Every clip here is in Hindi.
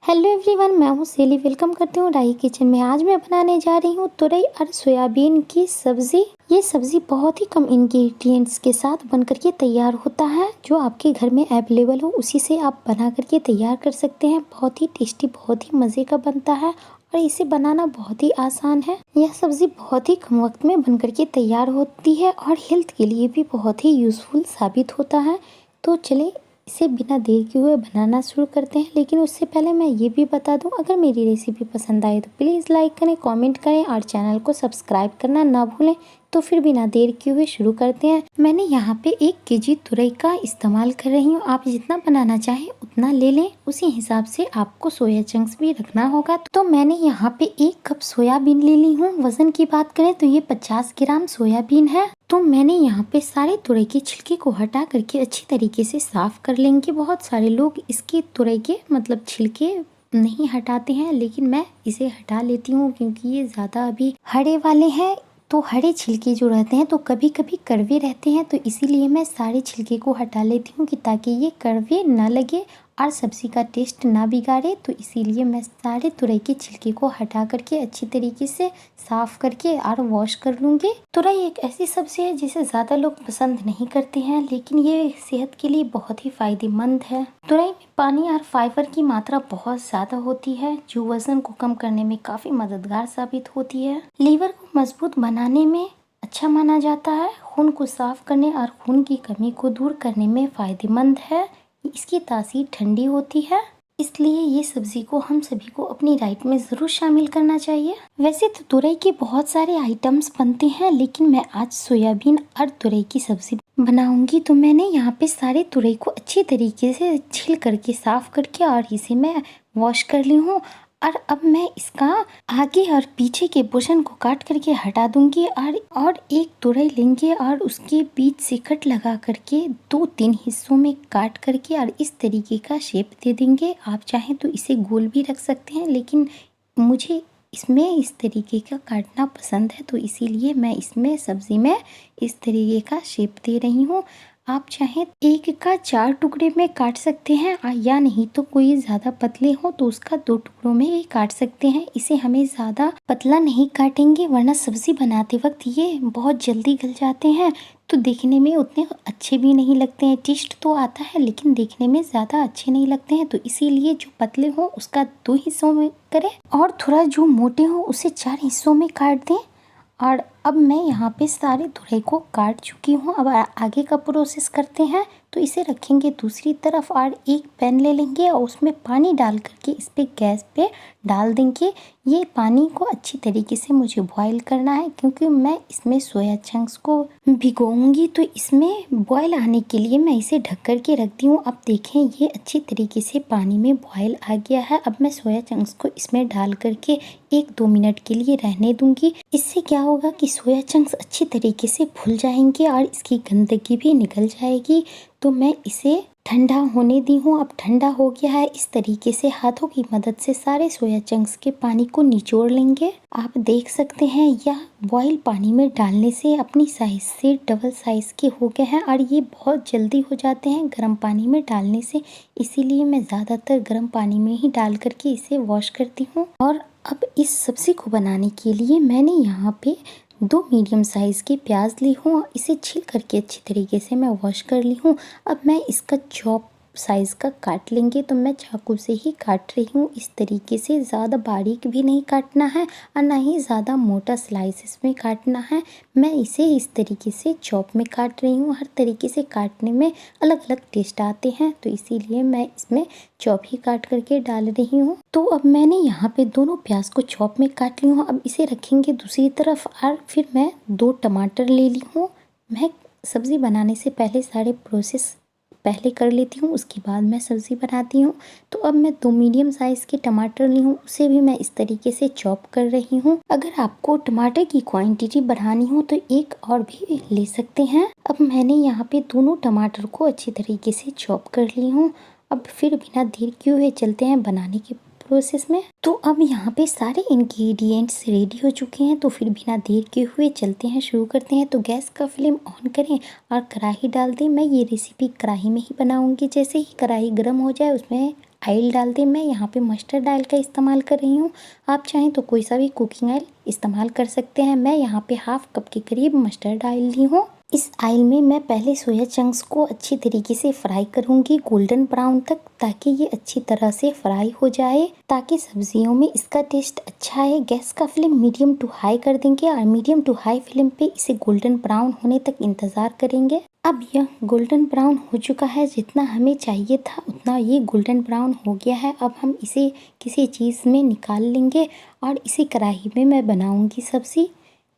हेलो एवरीवन, मैं हूँ सेली। वेलकम करती हूँ राही किचन में। आज मैं बनाने जा रही हूँ तुरई और सोयाबीन की सब्ज़ी। ये सब्ज़ी बहुत ही कम इंग्रेडिएंट्स के साथ बन करके तैयार होता है। जो आपके घर में अवेलेबल हो उसी से आप बना करके तैयार कर सकते हैं। बहुत ही टेस्टी, बहुत ही मज़े का बनता है और इसे बनाना बहुत ही आसान है। यह सब्ज़ी बहुत ही कम वक्त में बन करके तैयार होती है और हेल्थ के लिए भी बहुत ही यूज़फुल साबित होता है। तो चलिए इसे बिना देर किए हुए बनाना शुरू करते हैं। लेकिन उससे पहले मैं ये भी बता दूं, अगर मेरी रेसिपी पसंद आए तो प्लीज़ लाइक करें, कमेंट करें और चैनल को सब्सक्राइब करना ना भूलें। तो फिर बिना देर किए हुए शुरू करते हैं। मैंने यहाँ पे 1 केजी तुरई का इस्तेमाल कर रही हूँ। आप जितना बनाना चाहें उतना ले लें, उसी हिसाब से आपको सोया चंक्स भी रखना होगा। तो मैंने यहाँ पे 1 कप सोयाबीन ले ली हूँ। वजन की बात करें तो ये 50 ग्राम सोयाबीन है। तो मैंने यहाँ पे सारे तुरई के छिलके को हटा करके अच्छी तरीके से साफ कर लेंगे। बहुत सारे लोग इसके तुरई के छिलके नहीं हटाते हैं, लेकिन मैं इसे हटा लेती हूँ क्योंकि ये ज़्यादा अभी हरे वाले हैं। तो हरे छिलके जो रहते हैं तो कभी कभी कड़वे रहते हैं, तो इसीलिए मैं सारे छिलके को हटा लेती हूँ कि ताकि ये कड़वे ना लगे और सब्ज़ी का टेस्ट ना बिगाड़े। तो इसीलिए मैं सारे तुरई के छिलके को हटा करके अच्छी तरीके से साफ़ करके और वॉश कर लूँगी। तुरई एक ऐसी सब्ज़ी है जिसे ज़्यादा लोग पसंद नहीं करते हैं, लेकिन ये सेहत के लिए बहुत ही फ़ायदेमंद है। तुरई में पानी और फाइबर की मात्रा बहुत ज़्यादा होती है, जो वज़न को कम करने में काफ़ी मददगार साबित होती है। लीवर को मजबूत बनाने में अच्छा माना जाता है। खून को साफ करने और खून की कमी को दूर करने में फ़ायदेमंद है। इसकी तासीर ठंडी होती है, इसलिए ये सब्ज़ी को हम सभी को अपनी डाइट में ज़रूर शामिल करना चाहिए। वैसे तो तुरई के बहुत सारे आइटम्स बनते हैं, लेकिन मैं आज सोयाबीन और तुरई की सब्ज़ी बनाऊंगी। तो मैंने यहाँ पे सारे तुरई को अच्छी तरीके से छील करके साफ़ करके और इसे मैं वॉश कर ली हूँ। और अब मैं इसका आगे और पीछे के पोर्शन को काट करके हटा दूंगी और एक तुरई लेंगे और उसके बीच से कट लगा करके 2-3 हिस्सों में काट करके और इस तरीके का शेप दे देंगे। आप चाहें तो इसे गोल भी रख सकते हैं, लेकिन मुझे इसमें इस तरीके का काटना पसंद है, तो इसीलिए मैं इसमें सब्ज़ी में इस तरीके का शेप दे रही हूँ। आप चाहें 1 का 4 टुकड़े में काट सकते हैं या नहीं तो कोई ज़्यादा पतले हो तो उसका 2 टुकड़ों में भी काट सकते हैं। इसे हमें ज़्यादा पतला नहीं काटेंगे, वरना सब्ज़ी बनाते वक्त ये बहुत जल्दी गल जाते हैं, तो देखने में उतने अच्छे भी नहीं लगते हैं। टेस्ट तो आता है लेकिन देखने में ज़्यादा अच्छे नहीं लगते हैं। तो इसीलिए जो पतले हो उसका 2 हिस्सों में करें और थोड़ा जो मोटे हो उसे 4 हिस्सों में काट दें। और अब मैं यहाँ पे सारे तुरई को काट चुकी हूँ। अब आगे का प्रोसेस करते हैं। तो इसे रखेंगे दूसरी तरफ और एक पैन ले लेंगे और उसमें पानी डाल करके इस पे गैस पे डाल देंगे। ये पानी को अच्छी तरीके से मुझे बॉईल करना है, क्योंकि मैं इसमें सोया चंक्स को भिगोऊंगी। तो इसमें बॉईल आने के लिए मैं इसे ढक कर के रखती हूँ। अब देखें ये अच्छी तरीके से पानी में बॉईल आ गया है। अब मैं सोया चंक्स को इसमें डाल करके 1-2 मिनट के लिए रहने दूंगी। इससे क्या होगा कि सोया चंक्स अच्छी तरीके से फूल जाएंगे और इसकी गंदगी भी निकल जाएगी। तो मैं इसे ठंडा होने दी हूँ। अब ठंडा हो गया है। इस तरीके से हाथों की मदद से सारे सोया चंक्स के पानी को निचोड़ लेंगे। आप देख सकते हैं यह बॉईल पानी में डालने से अपनी साइज से डबल साइज के हो गए हैं और ये बहुत जल्दी हो जाते हैं गर्म पानी में डालने से। इसीलिए मैं ज़्यादातर गर्म पानी में ही डाल करके इसे वॉश करती हूँ। और अब इस सब्ज़ी को बनाने के लिए मैंने यहाँ पे 2 मीडियम साइज़ की प्याज ली हूँ। इसे छील करके अच्छी तरीके से मैं वॉश कर ली हूँ। अब मैं इसका चॉप साइज़ का काट लेंगे। तो मैं चाकू से ही काट रही हूँ इस तरीके से। ज़्यादा बारीक भी नहीं काटना है और ना ही ज़्यादा मोटा स्लाइसेस में काटना है। मैं इसे इस तरीके से चॉप में काट रही हूँ। हर तरीके से काटने में अलग अलग टेस्ट आते हैं, तो इसीलिए मैं इसमें चॉप ही काट करके डाल रही हूँ। तो अब मैंने यहाँ पे दोनों प्याज को चॉप में काट ली हूँ। अब इसे रखेंगे दूसरी तरफ और फिर मैं 2 टमाटर ले ली हूँ। मैं सब्ज़ी बनाने से पहले सारे प्रोसेस पहले कर लेती हूँ, उसके बाद मैं सब्ज़ी बनाती हूँ। तो अब मैं 2 मीडियम साइज़ के टमाटर ली हूँ, उसे भी मैं इस तरीके से चॉप कर रही हूँ। अगर आपको टमाटर की क्वांटिटी बढ़ानी हो तो 1 और भी ले सकते हैं। अब मैंने यहाँ पे दोनों टमाटर को अच्छी तरीके से चॉप कर ली हूँ। अब फिर बिना देर किए हुए चलते हैं बनाने के प्रोसेस में। तो अब यहाँ पे सारे इंग्रेडिएंट्स रेडी हो चुके हैं, तो फिर बिना देर किए हुए चलते हैं, शुरू करते हैं। तो गैस का फ्लेम ऑन करें और कढ़ाई डाल दें। मैं ये रेसिपी कढ़ाई में ही बनाऊंगी। जैसे ही कढ़ाई गर्म हो जाए उसमें ऑयल डाल दें। मैं यहाँ पे मस्टर्ड ऑयल का इस्तेमाल कर रही हूँ, आप चाहें तो कोई सा भी कुकिंग ऑयल इस्तेमाल कर सकते हैं। मैं यहाँ पे हाफ कप के करीब मस्टर्ड ऑयल ली हूँ। इस ऑयल में मैं पहले सोया चंक्स को अच्छी तरीके से फ्राई करूंगी गोल्डन ब्राउन तक, ताकि ये अच्छी तरह से फ्राई हो जाए, ताकि सब्जियों में इसका टेस्ट अच्छा है। गैस का फ्लेम मीडियम टू हाई कर देंगे और मीडियम टू हाई फ्लेम पे इसे गोल्डन ब्राउन होने तक इंतज़ार करेंगे। अब यह गोल्डन ब्राउन हो चुका है, जितना हमें चाहिए था उतना ये गोल्डन ब्राउन हो गया है। अब हम इसे किसी चीज़ में निकाल लेंगे और इसी कढ़ाई में मैं बनाऊंगी सब्ज़ी।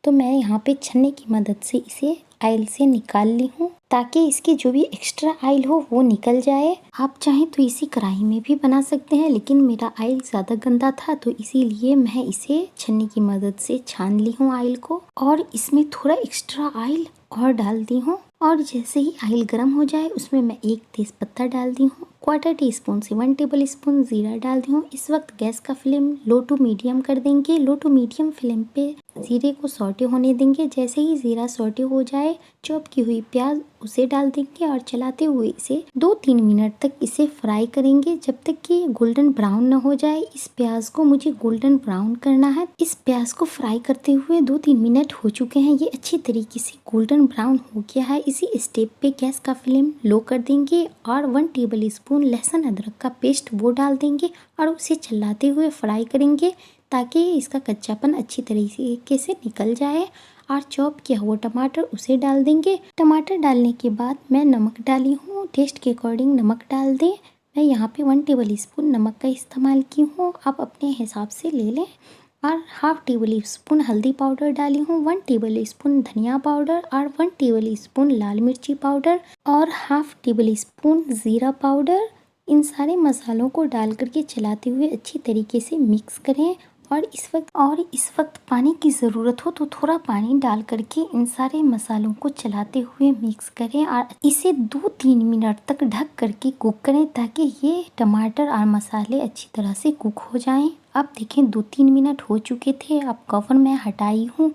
तो मैं यहाँ पे छन्नी की मदद से इसे ऑयल से निकाल ली हूँ, ताकि इसकी जो भी एक्स्ट्रा ऑयल हो वो निकल जाए। आप चाहें तो इसी कढ़ाई में भी बना सकते हैं, लेकिन मेरा ऑयल ज़्यादा गंदा था तो इसीलिए मैं इसे छन्नी की मदद से छान ली हूँ ऑयल को, और इसमें थोड़ा एक्स्ट्रा ऑयल और डाल दी हूँ। और जैसे ही ऑयल गर्म हो जाए उसमें मैं एक तेज पत्ता डाल दी हूँ, क्वार्टर टी स्पून से 1 टेबल स्पून जीरा डाल दी हूँ। इस वक्त गैस का फ्लेम लो टू मीडियम कर देंगे। लो टू मीडियम फ्लेम पे जीरे को सौटे होने देंगे। जैसे ही जीरा सौटे हो जाए, चॉप की हुई प्याज उसे डाल देंगे और चलाते हुए इसे 2-3 मिनट तक इसे फ्राई करेंगे, जब तक कि गोल्डन ब्राउन न हो जाए। इस प्याज को मुझे गोल्डन ब्राउन करना है। इस प्याज को फ्राई करते हुए 2-3 मिनट हो चुके हैं, ये अच्छी तरीके से गोल्डन ब्राउन हो गया है। इसी स्टेप पे गैस का फ्लेम लो कर देंगे और 1 टेबल स्पून लहसुन अदरक का पेस्ट वो डाल देंगे और उसे चलाते हुए फ्राई करेंगे, ताकि इसका कच्चापन अच्छी तरीके से निकल जाए। और चॉप किया हुआ टमाटर उसे डाल देंगे। टमाटर डालने के बाद मैं नमक डाली हूँ, टेस्ट के अकॉर्डिंग नमक डाल दें। मैं यहाँ पे 1 टेबल स्पून नमक का इस्तेमाल की हूँ, आप अपने हिसाब से ले लें। और हाफ टेबल स्पून हल्दी पाउडर डाली हूँ, 1 टेबल स्पून धनिया पाउडर और 1 टेबल स्पून लाल मिर्ची पाउडर और हाफ टेबल स्पून ज़ीरा पाउडर। इन सारे मसालों को डाल करके चलाते हुए अच्छी तरीके से मिक्स करें। और इस वक्त पानी की ज़रूरत हो तो थोड़ा पानी डाल करके इन सारे मसालों को चलाते हुए मिक्स करें और इसे 2-3 मिनट तक ढक करके कुक करें, ताकि ये टमाटर और मसाले अच्छी तरह से कुक हो जाएं। अब देखें 2-3 मिनट हो चुके थे। अब कवर मैं हटाई हूँ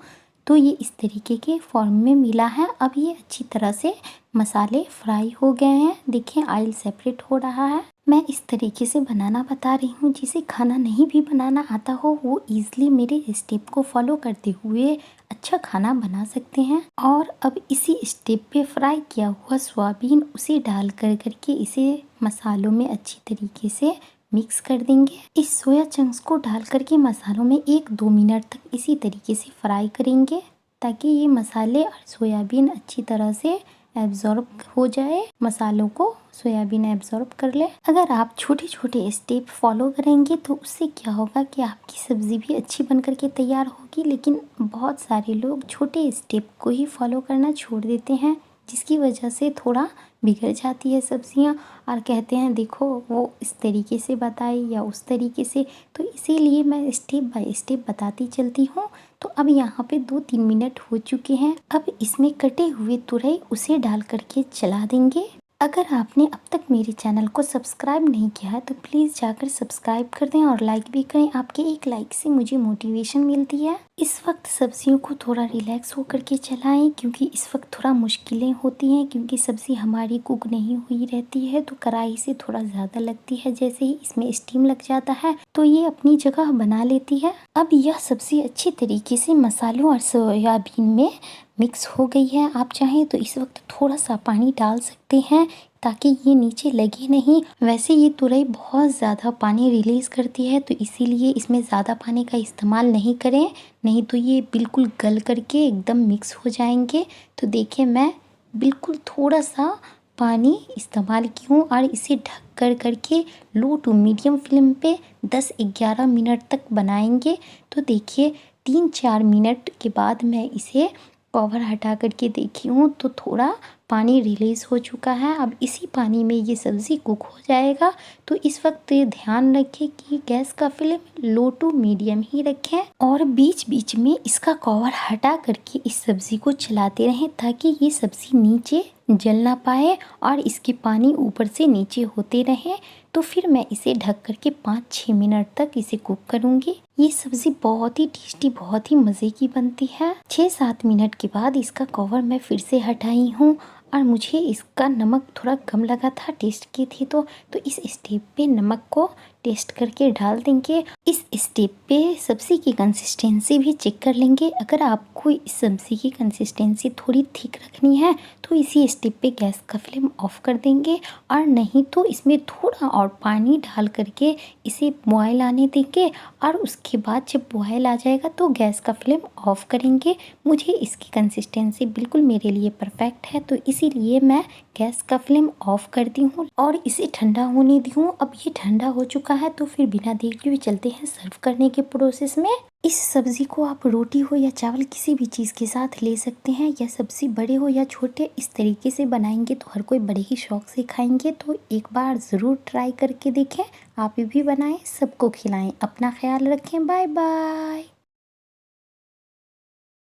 तो ये इस तरीके के फॉर्म में मिला है। अब ये अच्छी तरह से मसाले फ्राई हो गए हैं। देखें ऑयल सेपरेट हो रहा है। मैं इस तरीके से बनाना बता रही हूँ, जिसे खाना नहीं भी बनाना आता हो वो इजीली मेरे स्टेप को फॉलो करते हुए अच्छा खाना बना सकते हैं। और अब इसी स्टेप पे फ्राई किया हुआ सोयाबीन उसे डाल करके इसे मसालों में अच्छी तरीके से मिक्स कर देंगे। इस सोया चंक्स को डाल करके मसालों में 1-2 मिनट तक इसी तरीके से फ्राई करेंगे, ताकि ये मसाले और सोयाबीन अच्छी तरह से एब्जॉर्ब हो जाए, मसालों को सोयाबीन एब्जॉर्ब कर ले। अगर आप छोटे छोटे स्टेप फॉलो करेंगे तो उससे क्या होगा कि आपकी सब्ज़ी भी अच्छी बन करके तैयार होगी। लेकिन बहुत सारे लोग छोटे स्टेप को ही फॉलो करना छोड़ देते हैं, जिसकी वजह से थोड़ा बिगड़ जाती है सब्जियां और कहते हैं देखो वो इस तरीके से बताई या उस तरीके से। तो इसीलिए मैं स्टेप बाय स्टेप बताती चलती हूँ। तो अब यहाँ पे 2-3 मिनट हो चुके हैं। अब इसमें कटे हुए तुरई उसे डाल करके चला देंगे। अगर आपने अब तक मेरे चैनल को सब्सक्राइब नहीं किया है तो प्लीज़ जाकर सब्सक्राइब कर दें और लाइक भी करें। आपके एक लाइक से मुझे मोटिवेशन मिलती है। इस वक्त सब्जियों को थोड़ा रिलैक्स होकर के चलाएं, क्योंकि इस वक्त थोड़ा मुश्किलें होती हैं, क्योंकि सब्ज़ी हमारी कुक नहीं हुई रहती है तो कढ़ाई से थोड़ा ज़्यादा लगती है। जैसे ही इसमें स्टीम लग जाता है तो ये अपनी जगह बना लेती है। अब यह सब्ज़ी अच्छी तरीके से मसालों और सोयाबीन में मिक्स हो गई है। आप चाहें तो इस वक्त थोड़ा सा पानी डाल सकते हैं, ताकि ये नीचे लगे नहीं। वैसे ये तुरई बहुत ज़्यादा पानी रिलीज़ करती है, तो इसीलिए इसमें ज़्यादा पानी का इस्तेमाल नहीं करें, नहीं तो ये बिल्कुल गल करके एकदम मिक्स हो जाएंगे। तो देखिए मैं बिल्कुल थोड़ा सा पानी इस्तेमाल की हूँ और इसे ढक कर करके लो टू मीडियम फ्लेम पे 10-11 मिनट तक बनाएंगे। तो देखिए 3-4 मिनट के बाद मैं इसे कवर हटा करके देखी हूँ तो थोड़ा पानी रिलीज़ हो चुका है। अब इसी पानी में ये सब्ज़ी कुक हो जाएगा। तो इस वक्त ध्यान रखें कि गैस का फ्लेम लो टू मीडियम ही रखें और बीच बीच में इसका कवर हटा करके इस सब्ज़ी को चलाते रहें, ताकि ये सब्ज़ी नीचे जल ना पाए और इसके पानी ऊपर से नीचे होते रहें। तो फिर मैं इसे ढक करके 5-6 मिनट तक इसे कुक करूँगी। ये सब्ज़ी बहुत ही टेस्टी, बहुत ही मज़े की बनती है। 6-7 मिनट के बाद इसका कवर मैं फिर से हटाई हूँ और मुझे इसका नमक थोड़ा कम लगा था, टेस्ट की थी तो इस स्टेप पे नमक को टेस्ट करके डाल देंगे। इस स्टेप पे सब्ज़ी की कंसिस्टेंसी भी चेक कर लेंगे। अगर आपको इस सब्ज़ी की कंसिस्टेंसी थोड़ी थिक रखनी है तो इसी स्टेप पे गैस का फ्लेम ऑफ कर देंगे, और नहीं तो इसमें थोड़ा और पानी डाल करके इसे बॉयल आने देंगे, और उसके बाद जब बॉयल आ जाएगा तो गैस का फ्लेम ऑफ करेंगे। मुझे इसकी कंसिस्टेंसी बिल्कुल मेरे लिए परफेक्ट है, तो इसीलिए मैं गैस का फ्लेम ऑफ कर दी हूँ और इसे ठंडा होने दी हूँ। अब ये ठंडा हो चुका है तो फिर बिना देर किए हुए चलते हैं सर्व करने के प्रोसेस में। इस सब्ज़ी को आप रोटी हो या चावल किसी भी चीज़ के साथ ले सकते हैं। यह सब्ज़ी बड़े हो या छोटे इस तरीके से बनाएंगे तो हर कोई बड़े ही शौक से खाएंगे। तो एक बार ज़रूर ट्राई करके देखें, आप भी बनाएं, सबको खिलाएं। अपना ख्याल रखें, बाय बाय।